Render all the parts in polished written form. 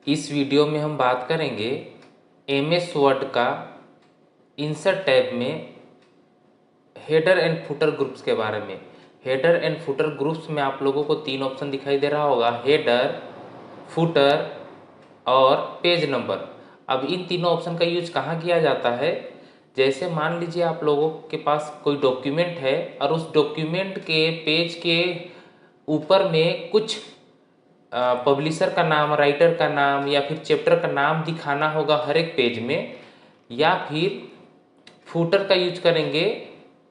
इस वीडियो में हम बात करेंगे एमएस वर्ड का इंसर्ट टैब में हेडर एंड फुटर ग्रुप्स के बारे में। हेडर एंड फुटर ग्रुप्स में आप लोगों को तीन ऑप्शन दिखाई दे रहा होगा, हेडर, फुटर और पेज नंबर। अब इन तीनों ऑप्शन का यूज कहाँ किया जाता है? जैसे मान लीजिए आप लोगों के पास कोई डॉक्यूमेंट है और उस डॉक्यूमेंट के पेज के ऊपर में कुछ पब्लिशर का नाम, राइटर का नाम या फिर चैप्टर का नाम दिखाना होगा हर एक पेज में, या फिर फुटर का यूज करेंगे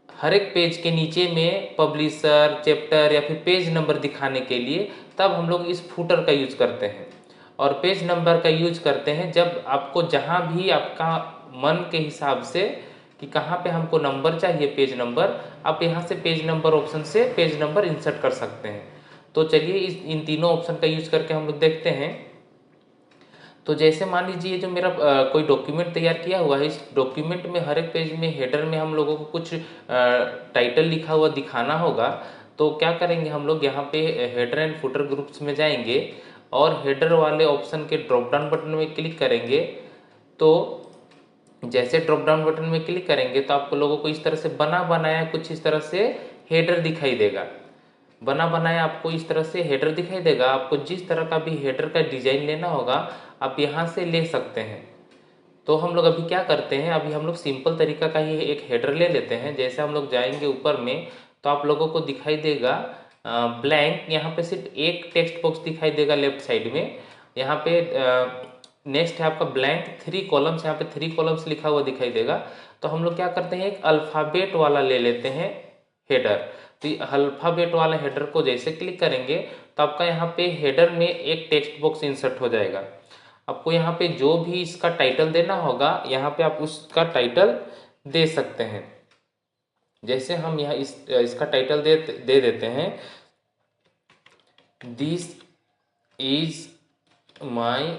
हर एक पेज के नीचे में पब्लिशर, चैप्टर या फिर पेज नंबर दिखाने के लिए, तब हम लोग इस फुटर का यूज करते हैं। और पेज नंबर का यूज करते हैं जब आपको जहाँ भी आपका मन के हिसाब से कि कहाँ पे हमको नंबर चाहिए पेज नंबर, आप यहाँ से पेज नंबर ऑप्शन से पेज नंबर इंसर्ट कर सकते हैं। तो चलिए इन तीनों ऑप्शन का यूज करके हम लोग देखते हैं। तो जैसे मान लीजिए जो मेरा कोई डॉक्यूमेंट तैयार किया हुआ है, इस डॉक्यूमेंट में हर एक पेज में हेडर में हम लोगों को कुछ टाइटल लिखा हुआ दिखाना होगा। तो क्या करेंगे, हम लोग यहाँ पे हेडर एंड फुटर ग्रुप्स में जाएंगे और हेडर वाले ऑप्शन के ड्रॉप डाउन बटन में क्लिक करेंगे। तो जैसे ड्रॉप डाउन बटन में क्लिक करेंगे तो आपको लोगों को इस तरह से बना बनाया कुछ इस तरह से हेडर दिखाई देगा। बना बनाया आपको इस तरह से हेडर दिखाई देगा। आपको जिस तरह का भी हेडर का डिजाइन लेना होगा आप यहाँ से ले सकते हैं। तो हम लोग अभी क्या करते हैं, अभी हम लोग सिंपल तरीका का ही एक हेडर ले लेते हैं। जैसे हम लोग जाएंगे ऊपर में तो आप लोगों को दिखाई देगा ब्लैंक, यहाँ पे सिर्फ एक टेक्स्ट बॉक्स दिखाई देगा लेफ्ट साइड में। यहाँ पे नेक्स्ट है आपका ब्लैंक 3 कॉलम्स, यहाँ पे 3 कॉलम्स लिखा हुआ दिखाई देगा। तो हम लोग क्या करते हैं, एक अल्फ़ाबेट वाला ले लेते हैं हेडर। तो अल्फ़ाबेट वाला हेडर को जैसे क्लिक करेंगे तो आपका यहाँ पे हेडर में एक टेक्स्ट बॉक्स इंसर्ट हो जाएगा। आपको यहाँ पे जो भी इसका टाइटल देना होगा यहाँ पे आप उसका टाइटल दे सकते हैं। जैसे हम यहाँ इसका टाइटल दे देते हैं, दिस इज माई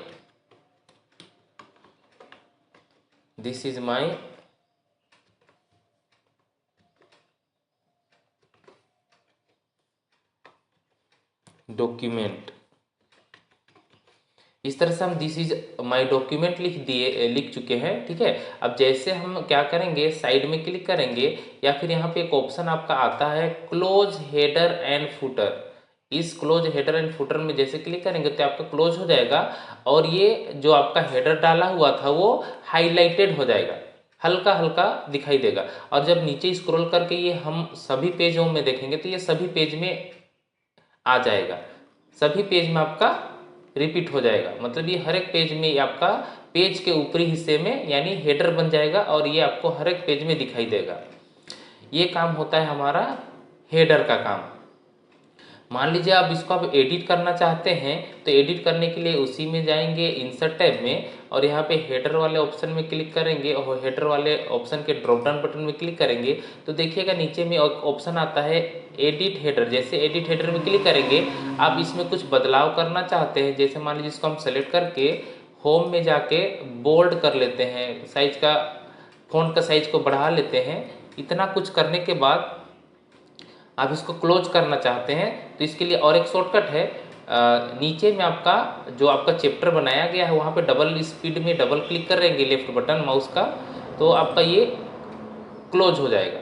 डॉक्यूमेंट। इस तरह से हम दिस इज माई डॉक्यूमेंट लिख चुके हैं। ठीक है, अब जैसे हम क्या करेंगे, साइड में क्लिक करेंगे या फिर यहाँ पे एक ऑप्शन आपका आता है क्लोज हेडर एंड फुटर। इस क्लोज हेडर एंड फुटर में जैसे क्लिक करेंगे तो आपका क्लोज हो जाएगा और ये जो आपका हेडर डाला हुआ था वो हाईलाइटेड हो जाएगा, हल्का हल्का दिखाई देगा। और जब नीचे स्क्रॉल करके ये हम सभी पेजों में देखेंगे तो ये सभी पेज में आ जाएगा, सभी पेज में आपका रिपीट हो जाएगा। मतलब ये हर एक पेज में आपका पेज के ऊपरी हिस्से में यानी हेडर बन जाएगा और ये आपको हर एक पेज में दिखाई देगा। ये काम होता है हमारा हेडर का काम। मान लीजिए आप इसको आप एडिट करना चाहते हैं तो एडिट करने के लिए उसी में जाएंगे इंसर्ट टैब में और यहाँ पे हेडर वाले ऑप्शन में क्लिक करेंगे और हेडर वाले ऑप्शन के ड्रॉप डाउन बटन में क्लिक करेंगे तो देखिएगा नीचे में ऑप्शन आता है एडिट हेडर। जैसे एडिट हेडर में क्लिक करेंगे, आप इसमें कुछ बदलाव करना चाहते हैं, जैसे मान लीजिए इसको हम सेलेक्ट करके होम में जाके बोल्ड कर लेते हैं, साइज का फ़ॉन्ट का साइज को बढ़ा लेते हैं। इतना कुछ करने के बाद आप इसको क्लोज करना चाहते हैं तो इसके लिए और एक शॉर्टकट है, नीचे में आपका जो आपका चैप्टर बनाया गया है वहाँ पे डबल स्पीड में डबल क्लिक करेंगे लेफ्ट बटन माउस का, तो आपका ये क्लोज हो जाएगा।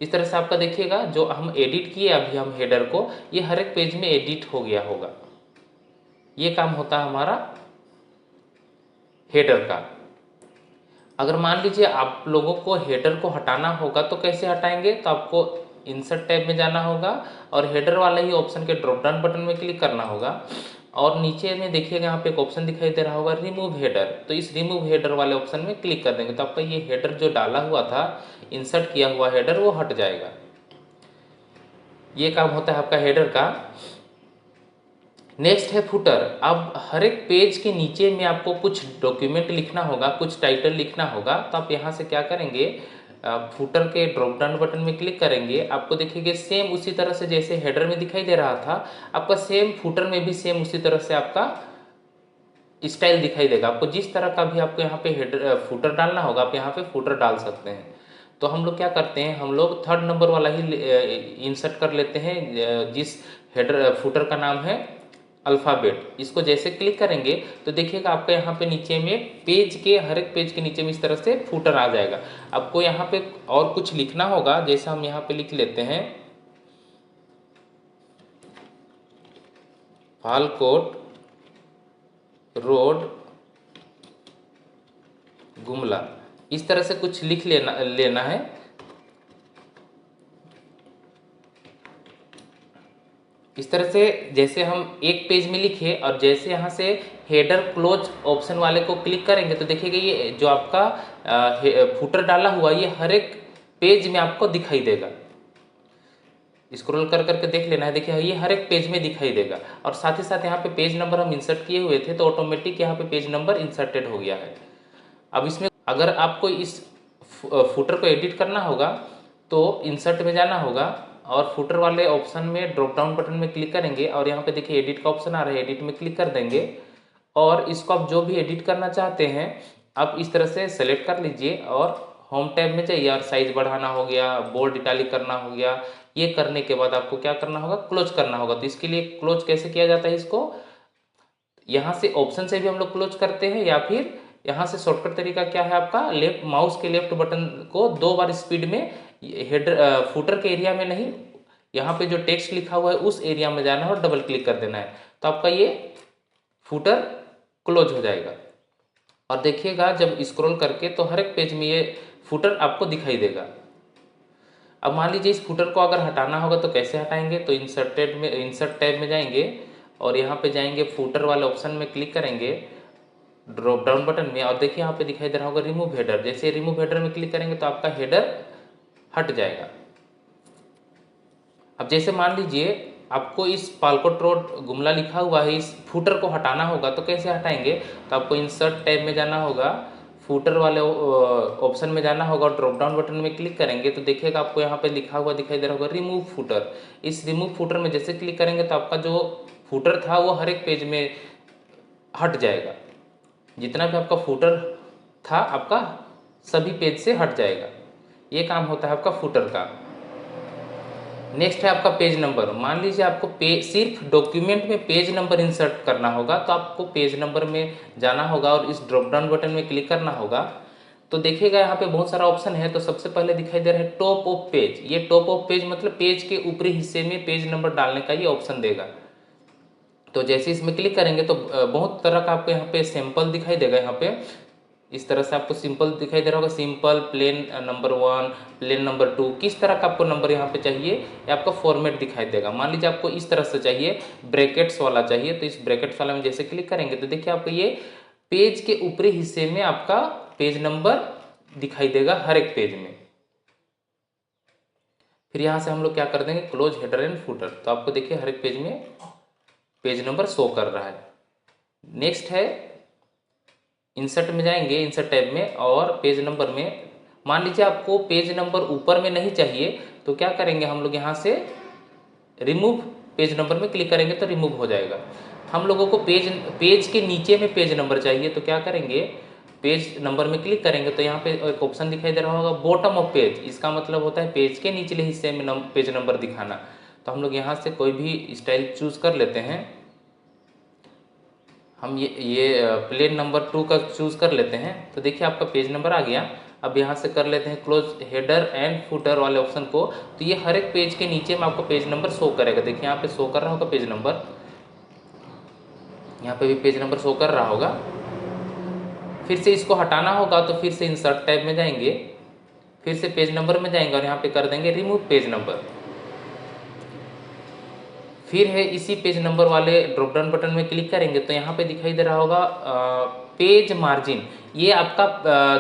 इस तरह से आपका देखिएगा जो हम एडिट किए अभी हम हेडर को, ये हर एक पेज में एडिट हो गया होगा। ये काम होता है हमारा हेडर का। अगर मान लीजिए आप लोगों को हेडर को हटाना होगा तो कैसे हटाएंगे, तो आपको इंसर्ट टैब में जाना होगा और हेडर वाला ही ऑप्शन के ड्रॉप डाउन बटन में क्लिक करना होगा और नीचे में देखिएगा यहाँ पे एक ऑप्शन दिखाई दे रहा होगा रिमूव हेडर। तो इस रिमूव हेडर वाले ऑप्शन में क्लिक कर देंगे तो आपका ये हेडर जो डाला हुआ था, इंसर्ट किया हुआ हेडर, वो हट जाएगा। ये काम होता है आपका हेडर का। नेक्स्ट है फुटर। अब हर एक पेज के नीचे में आपको कुछ डॉक्यूमेंट लिखना होगा, कुछ टाइटल लिखना होगा, तो आप यहाँ से क्या करेंगे, फुटर के ड्रॉप डाउन बटन में क्लिक करेंगे। आपको देखिए सेम उसी तरह से जैसे हेडर में दिखाई दे रहा था, आपका सेम फुटर में भी सेम उसी तरह से आपका स्टाइल दिखाई देगा। आपको जिस तरह का भी आपको यहाँ पे हेडर फुटर डालना होगा आप यहाँ पे फुटर डाल सकते हैं। तो हम लोग क्या करते हैं, हम लोग 3rd नंबर वाला ही इंसर्ट कर लेते हैं, जिस हेडर फुटर का नाम है अल्फ़ाबेट, इसको जैसे क्लिक करेंगे तो देखिएगा आपका यहाँ पे नीचे में पेज के, हर एक पेज के नीचे में इस तरह से फुटर आ जाएगा। आपको यहाँ पे और कुछ लिखना होगा, जैसे हम यहाँ पे लिख लेते हैं फालकोट रोड गुमला, इस तरह से कुछ लिख लेना है। इस तरह से जैसे हम एक पेज में लिखे और जैसे यहाँ से हेडर क्लोज ऑप्शन वाले को क्लिक करेंगे तो देखिएगा ये जो आपका फुटर डाला हुआ ये हर एक पेज में आपको दिखाई देगा। स्क्रॉल कर करके देख लेना है, देखिए ये हर एक पेज में दिखाई देगा। और साथ ही साथ यहाँ पे पेज नंबर हम इंसर्ट किए हुए थे तो ऑटोमेटिक यहाँ पे पेज नंबर इंसर्टेड हो गया है। अब इसमें अगर आपको इस फुटर को एडिट करना होगा तो इंसर्ट में जाना होगा और फुटर वाले ऑप्शन में ड्रॉप डाउन बटन में क्लिक करेंगे और यहाँ पे देखिए एडिट का ऑप्शन आ रहा है, एडिट में क्लिक कर देंगे और इसको आप जो भी एडिट करना चाहते हैं आप इस तरह से सेलेक्ट कर लीजिए और होम टैब में जाइए और साइज बढ़ाना हो गया, बोल्ड इटालिक करना हो गया। ये करने के बाद आपको क्या करना होगा, क्लोज करना होगा। तो इसके लिए क्लोज कैसे किया जाता है, इसको यहाँ से ऑप्शन से भी हम लोग क्लोज करते हैं या फिर यहाँ से शॉर्टकट तरीका क्या है आपका, लेफ्ट माउस के लेफ्ट बटन को 2 बार स्पीड में हेडर फुटर के एरिया में नहीं, यहाँ पे जो टेक्स्ट लिखा हुआ है उस एरिया में जाना है और डबल क्लिक कर देना है तो आपका ये फुटर क्लोज हो जाएगा। और देखिएगा जब स्क्रॉल करके तो हर एक पेज में ये फुटर आपको दिखाई देगा। अब मान लीजिए इस फुटर को अगर हटाना होगा तो कैसे हटाएंगे, तो इंसर्ट टैब में जाएंगे और यहाँ पे जाएंगे फुटर वाले ऑप्शन में क्लिक करेंगे ड्रॉप डाउन बटन में और देखिए यहाँ पे दिखाई दे रहा होगा रिमूव हेडर। जैसे रिमूव हेडर में क्लिक करेंगे तो आपका हेडर हट जाएगा। अब जैसे मान लीजिए आपको इस पालकोट रोड गुमला लिखा हुआ है इस फुटर को हटाना होगा तो कैसे हटाएंगे, तो आपको इंसर्ट टैब में जाना होगा, फुटर वाले ऑप्शन में जाना होगा और ड्रॉप डाउन बटन में क्लिक करेंगे तो देखिएगा आपको यहाँ पे लिखा हुआ दिखाई दे रहा होगा रिमूव फुटर। इस रिमूव फुटर में जैसे क्लिक करेंगे तो आपका जो फुटर था वो हर एक पेज में हट जाएगा, जितना भी आपका फुटर था आपका सभी पेज से हट जाएगा। ये काम होता है आपका फुटर का। नेक्स्ट है आपका पेज नंबर। मान लीजिए आपको सिर्फ डॉक्यूमेंट में पेज नंबर इंसर्ट करना होगा तो आपको पेज नंबर में जाना होगा और इस ड्रॉप डाउन बटन में क्लिक करना होगा। तो देखिएगा यहाँ पे बहुत सारा ऑप्शन है, तो सबसे पहले दिखाई दे रहा है टॉप ऑफ पेज। ये टॉप ऑफ पेज मतलब पेज के ऊपरी हिस्से में पेज नंबर डालने का ये ऑप्शन देगा। तो जैसे इसमें क्लिक करेंगे तो बहुत तरह का आपको यहाँ पे सैंपल दिखाई देगा। यहाँ पे इस तरह से आपको सिंपल दिखाई दे रहा होगा, simple, plain number 1, plain number 2, किस तरह का आपको नंबर यहाँ पे चाहिए ये आपका फॉर्मेट दिखाई देगा। मान लीजिए आपको इस तरह से चाहिए, ब्रैकेट्स वाला चाहिए, तो इस ब्रैकेट्स वाला में जैसे क्लिक करेंगे तो देखिए आपको ये पेज के ऊपरी हिस्से में आपका पेज नंबर दिखाई देगा हर एक पेज में। फिर यहाँ से हम लोग क्या कर देंगे, क्लोज हेडर एंड फुटर, तो आपको देखिए हर एक पेज में पेज नंबर शो कर रहा है। नेक्स्ट है इंसर्ट में जाएंगे, इंसर्ट टैब में और पेज नंबर में मान लीजिए आपको पेज नंबर ऊपर में नहीं चाहिए तो क्या करेंगे हम लोग यहाँ से रिमूव पेज नंबर में क्लिक करेंगे तो रिमूव हो जाएगा। हम लोगों को पेज के नीचे में पेज नंबर चाहिए तो क्या करेंगे, पेज नंबर में क्लिक करेंगे तो यहाँ पे एक ऑप्शन दिखाई दे रहा होगा बॉटम ऑफ पेज। इसका मतलब होता है पेज के निचले हिस्से में पेज नंबर दिखाना। तो हम लोग यहाँ से कोई भी स्टाइल चूज कर लेते हैं। हम ये प्लेन नंबर 2 का चूज कर लेते हैं तो देखिए आपका पेज नंबर आ गया। अब यहाँ से कर लेते हैं क्लोज हेडर एंड फुटर वाले ऑप्शन को, तो ये हर एक पेज के नीचे में आपको पेज नंबर शो करेगा। देखिए यहाँ पे शो कर रहा होगा पेज नंबर, यहाँ पे भी पेज नंबर शो कर रहा होगा। फिर से इसको हटाना होगा तो फिर से इंसर्ट टैब में जाएंगे, फिर से पेज नंबर में जाएंगे और यहाँ पे कर देंगे रिमूव पेज नंबर। फिर है इसी पेज नंबर वाले ड्रॉप डाउन बटन में क्लिक करेंगे तो यहाँ पे दिखाई दे रहा होगा पेज मार्जिन। ये आपका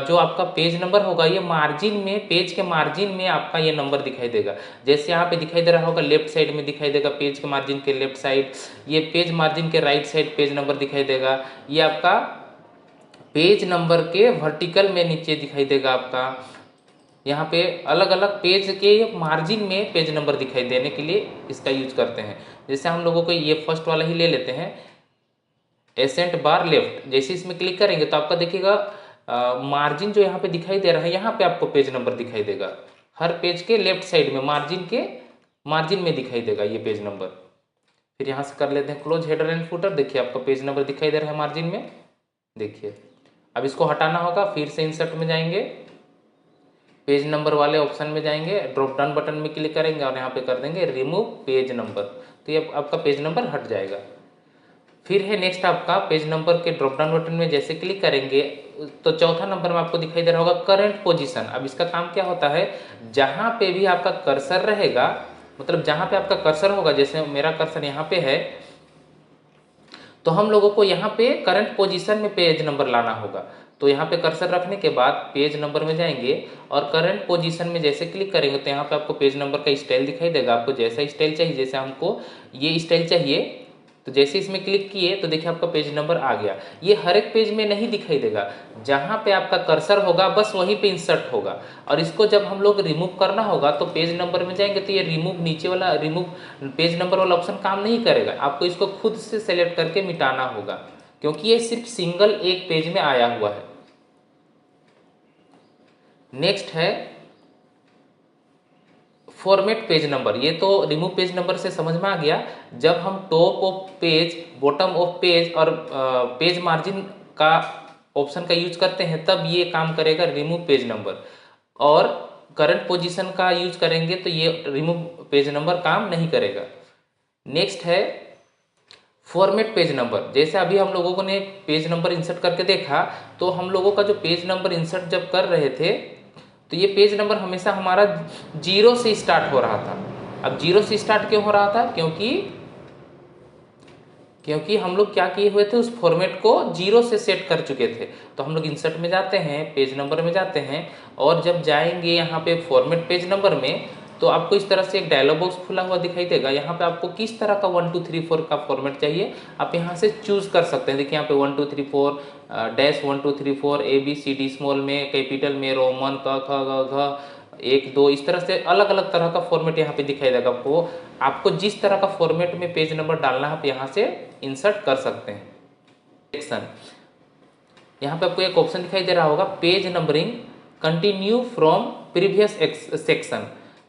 जो आपका पेज नंबर होगा ये मार्जिन में, पेज के मार्जिन में आपका ये नंबर दिखाई देगा। जैसे यहाँ पे दिखाई दे रहा होगा लेफ्ट साइड में दिखाई देगा पेज के मार्जिन के लेफ्ट साइड, ये पेज मार्जिन के राइट साइड पेज नंबर दिखाई देगा। ये आपका पेज नंबर के वर्टिकल में नीचे दिखाई देगा आपका। यहाँ पे अलग अलग पेज के मार्जिन में पेज नंबर दिखाई देने के लिए इसका यूज करते हैं। जैसे हम लोगों को ये फर्स्ट वाला ही ले लेते हैं, एसेंट बार लेफ्ट। जैसे इसमें क्लिक करेंगे तो आपका देखिएगा मार्जिन जो यहाँ पे दिखाई दे रहा है यहाँ पे आपको पेज नंबर दिखाई देगा। हर पेज के लेफ्ट साइड में मार्जिन में दिखाई देगा ये पेज नंबर। फिर यहाँ से कर लेते हैं क्लोज हेडर एंड फुटर। देखिए आपका पेज नंबर दिखाई दे रहा है मार्जिन में, देखिए। अब इसको हटाना होगा, फिर से इंसर्ट में जाएंगे, पेज नंबर वाले ऑप्शन में जाएंगे, ड्रॉप डाउन बटन में क्लिक करेंगे और यहाँ पे कर देंगे रिमूव पेज नंबर, तो ये आपका पेज नंबर हट जाएगा। फिर है नेक्स्ट आपका पेज नंबर के ड्रॉप डाउन बटन में जैसे क्लिक करेंगे तो चौथा नंबर में आपको दिखाई दे रहा होगा करंट पोजीशन। अब इसका काम क्या होता है, जहाँ पे भी आपका कर्सर रहेगा, मतलब जहाँ पे आपका कर्सर होगा, जैसे मेरा कर्सर यहाँ पे है, तो हम लोगों को यहाँ पे करंट पोजीशन में पेज नंबर लाना होगा। तो यहाँ पे कर्सर रखने के बाद पेज नंबर में जाएंगे और करंट पोजीशन में जैसे क्लिक करेंगे तो यहाँ पे आपको पेज नंबर का स्टाइल दिखाई देगा। आपको जैसा स्टाइल चाहिए, जैसे हमको ये स्टाइल चाहिए, तो जैसे इसमें क्लिक किए तो देखिए आपका पेज नंबर आ गया। ये हर एक पेज में नहीं दिखाई देगा, जहाँ पे आपका कर्सर होगा बस वहीं पे इंसर्ट होगा। और इसको जब हम लोग रिमूव करना होगा तो पेज नंबर में जाएंगे तो ये रिमूव नीचे वाला रिमूव पेज नंबर वाला ऑप्शन काम नहीं करेगा, आपको इसको खुद से सेलेक्ट करके मिटाना होगा, क्योंकि ये सिर्फ सिंगल एक पेज में आया हुआ है। नेक्स्ट है फॉर्मेट पेज नंबर। ये तो रिमूव पेज नंबर से समझ में आ गया। जब हम top of page, bottom of page और पेज मार्जिन का ऑप्शन का यूज करते हैं तब ये काम करेगा रिमूव पेज नंबर, और करंट पोजीशन का यूज करेंगे तो ये रिमूव पेज नंबर काम नहीं करेगा। नेक्स्ट है फॉर्मेट पेज नंबर। जैसे अभी हम लोगों ने पेज नंबर इंसर्ट करके देखा, तो हम लोगों का जो पेज नंबर इंसर्ट जब कर रहे थे तो ये पेज नंबर हमेशा हमारा 0 से स्टार्ट हो रहा था। अब 0 से स्टार्ट क्यों हो रहा था, क्योंकि हम लोग क्या किए हुए थे, उस फॉर्मेट को 0 से सेट कर चुके थे। तो हम लोग इंसर्ट में जाते हैं, पेज नंबर में जाते हैं, और जब जाएंगे यहाँ पे फॉर्मेट पेज नंबर में तो आपको इस तरह से एक डायलॉग बॉक्स खुला हुआ दिखाई देगा। यहाँ पे आपको किस तरह का 1 2 3 4 का फॉर्मेट चाहिए आप यहाँ से चूज कर सकते हैं। देखिए यहाँ पे 1 2 3 4 डैश 1 2 3 4 ABCD स्मॉल में, कैपिटल में, रोमन, क ख ग घ 1 2, इस तरह से अलग अलग तरह का फॉर्मेट यहाँ पे दिखाई देगा। आपको जिस तरह का फॉर्मेट में पेज नंबर डालना है आप यहाँ से इंसर्ट कर सकते हैं। सेक्शन, यहाँ पे आपको एक ऑप्शन दिखाई दे रहा होगा page numbering continue from previous section.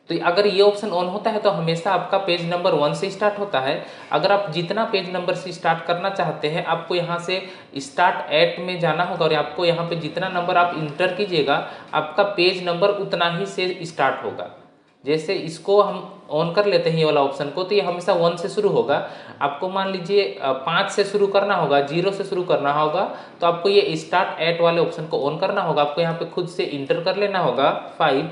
तो अगर ये ऑप्शन ऑन होता है तो हमेशा आपका पेज नंबर 1 से स्टार्ट होता है। अगर आप जितना पेज नंबर से स्टार्ट करना चाहते हैं आपको यहाँ से स्टार्ट एट में जाना होगा, और आपको यहाँ पे जितना नंबर आप इंटर कीजिएगा आपका पेज नंबर उतना ही से स्टार्ट होगा। जैसे इसको हम ऑन कर लेते हैं ये वाला ऑप्शन को, तो ये हमेशा 1 से शुरू होगा। आपको मान लीजिए 5 से शुरू करना होगा, 0 से शुरू करना होगा, तो आपको ये स्टार्ट एट वाले ऑप्शन को ऑन करना होगा। आपको यहाँ पे खुद से इंटर कर लेना होगा 5,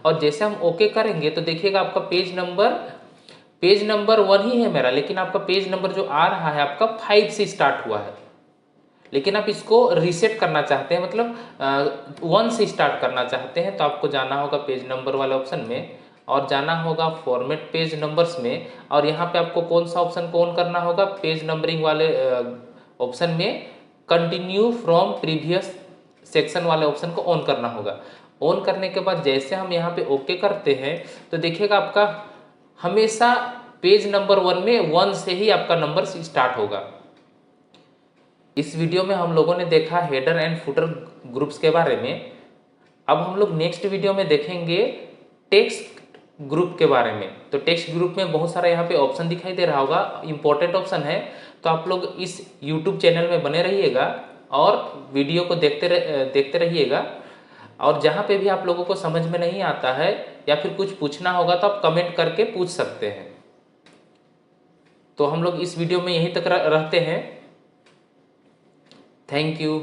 और जैसे हम ओके करेंगे तो देखिएगा आपका पेज नंबर 1 ही है मेरा, लेकिन आपका पेज नंबर जो आ रहा है आपका 5 से स्टार्ट हुआ है। लेकिन आप इसको रीसेट करना चाहते हैं, मतलब 1 से स्टार्ट करना चाहते हैं, तो आपको जाना होगा पेज नंबर वाले ऑप्शन में और जाना होगा फॉर्मेट पेज नंबर्स में, और यहाँ पे आपको कौन सा ऑप्शन को ऑन करना होगा, पेज नंबरिंग वाले ऑप्शन में कंटिन्यू फ्रॉम प्रीवियस सेक्शन वाले ऑप्शन को ऑन करना होगा। ऑन करने के बाद जैसे हम यहाँ पे ओके करते हैं तो देखिएगा आपका हमेशा पेज नंबर 1 में 1 से ही आपका नंबर स्टार्ट होगा। इस वीडियो में हम लोगों ने देखा हेडर एंड फुटर ग्रुप्स के बारे में। अब हम लोग नेक्स्ट वीडियो में देखेंगे टेक्स्ट ग्रुप के बारे में। तो टेक्स्ट ग्रुप में बहुत सारा यहाँ पे ऑप्शन दिखाई दे रहा होगा, इंपॉर्टेंट ऑप्शन है, तो आप लोग इस यूट्यूब चैनल में बने रहिएगा और वीडियो को देखते रहिएगा। और जहाँ पे भी आप लोगों को समझ में नहीं आता है या फिर कुछ पूछना होगा तो आप कमेंट करके पूछ सकते हैं। तो हम लोग इस वीडियो में यहीं तक रहते हैं। Thank you.